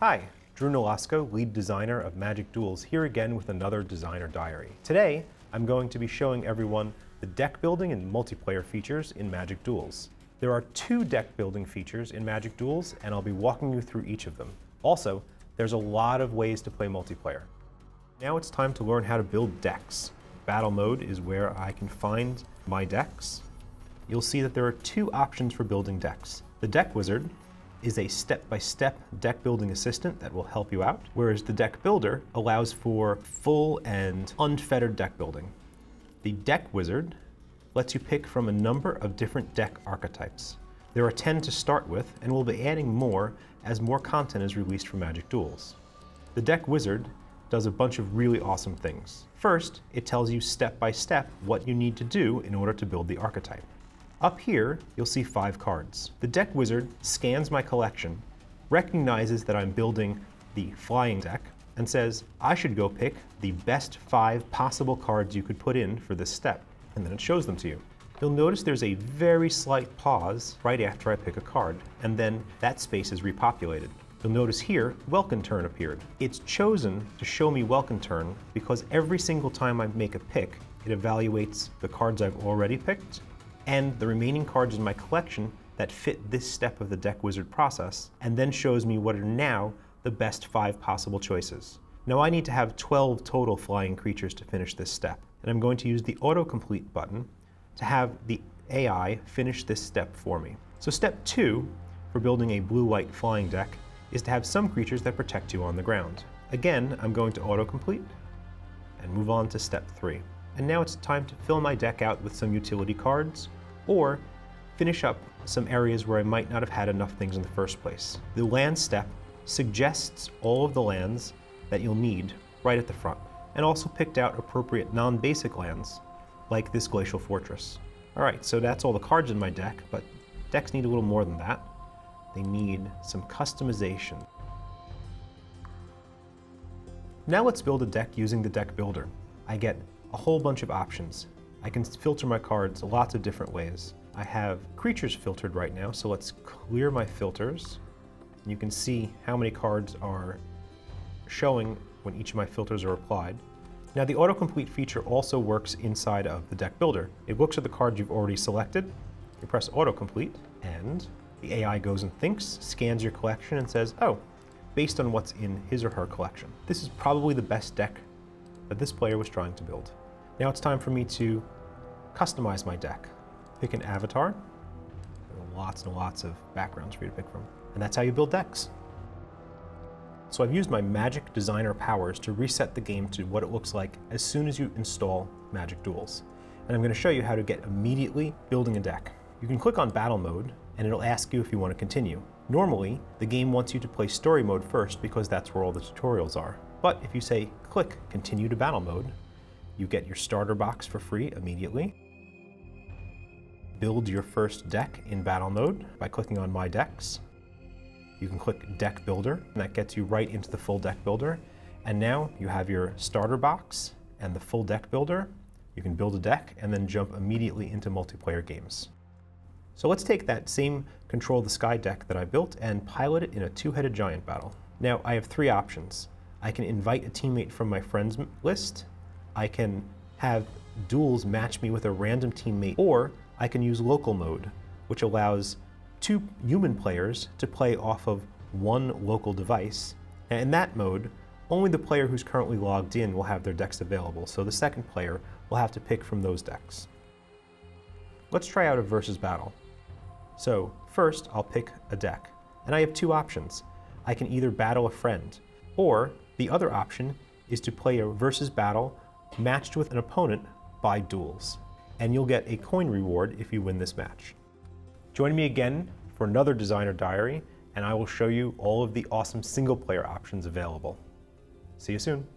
Hi, Drew Nolosco, lead designer of Magic Duels, here again with another designer diary. Today, I'm going to be showing everyone the deck building and multiplayer features in Magic Duels. There are 2 deck building features in Magic Duels, and I'll be walking you through each of them. Also, there's a lot of ways to play multiplayer. Now it's time to learn how to build decks. Battle mode is where I can find my decks. You'll see that there are 2 options for building decks. The Deck Wizard is a step-by-step deck building assistant that will help you out, whereas the Deck Builder allows for full and unfettered deck building. The Deck Wizard lets you pick from a number of different deck archetypes. There are 10 to start with, and we'll be adding more as more content is released for Magic Duels. The Deck Wizard does a bunch of really awesome things. First, it tells you step-by-step what you need to do in order to build the archetype. Up here, you'll see 5 cards. The Deck Wizard scans my collection, recognizes that I'm building the flying deck, and says, I should go pick the best 5 possible cards you could put in for this step, and then it shows them to you. You'll notice there's a very slight pause right after I pick a card, and then that space is repopulated. You'll notice here, Welcome Turn appeared. It's chosen to show me Welcome Turn because every single time I make a pick, it evaluates the cards I've already picked and the remaining cards in my collection that fit this step of the Deck Wizard process, and then shows me what are now the best 5 possible choices. Now I need to have 12 total flying creatures to finish this step, and I'm going to use the autocomplete button to have the AI finish this step for me. So step 2 for building a blue-white flying deck is to have some creatures that protect you on the ground. Again, I'm going to autocomplete and move on to step 3. And now it's time to fill my deck out with some utility cards, or finish up some areas where I might not have had enough things in the first place. The land step suggests all of the lands that you'll need right at the front, and also picked out appropriate non-basic lands, like this Glacial Fortress. All right, so that's all the cards in my deck, but decks need a little more than that. They need some customization. Now let's build a deck using the Deck Builder. I get a whole bunch of options. I can filter my cards lots of different ways. I have creatures filtered right now, so let's clear my filters. You can see how many cards are showing when each of my filters are applied. Now the autocomplete feature also works inside of the Deck Builder. It looks at the cards you've already selected, you press autocomplete, and the AI goes and thinks, scans your collection, and says, oh, based on what's in his or her collection, this is probably the best deck that this player was trying to build. Now it's time for me to customize my deck. Pick an avatar. There are lots and lots of backgrounds for you to pick from. And that's how you build decks. So I've used my Magic Designer powers to reset the game to what it looks like as soon as you install Magic Duels. And I'm going to show you how to get immediately building a deck. You can click on Battle Mode, and it'll ask you if you want to continue. Normally, the game wants you to play Story Mode first because that's where all the tutorials are. But if you say, click Continue to Battle Mode, you get your starter box for free immediately. Build your first deck in Battle Mode by clicking on My Decks. You can click Deck Builder, and that gets you right into the full Deck Builder. And now you have your starter box and the full Deck Builder. You can build a deck and then jump immediately into multiplayer games. So let's take that same Control the Sky deck that I built and pilot it in a 2-headed giant battle. Now I have 3 options. I can invite a teammate from my friends list, I can have duels match me with a random teammate, or I can use local mode, which allows 2 human players to play off of 1 local device. And in that mode, only the player who's currently logged in will have their decks available, so the second player will have to pick from those decks. Let's try out a versus battle. So first, I'll pick a deck, and I have 2 options. I can either battle a friend, or the other option is to play a versus battle matched with an opponent by duels, and you'll get a coin reward if you win this match. Join me again for another designer diary, and I will show you all of the awesome single player options available. See you soon.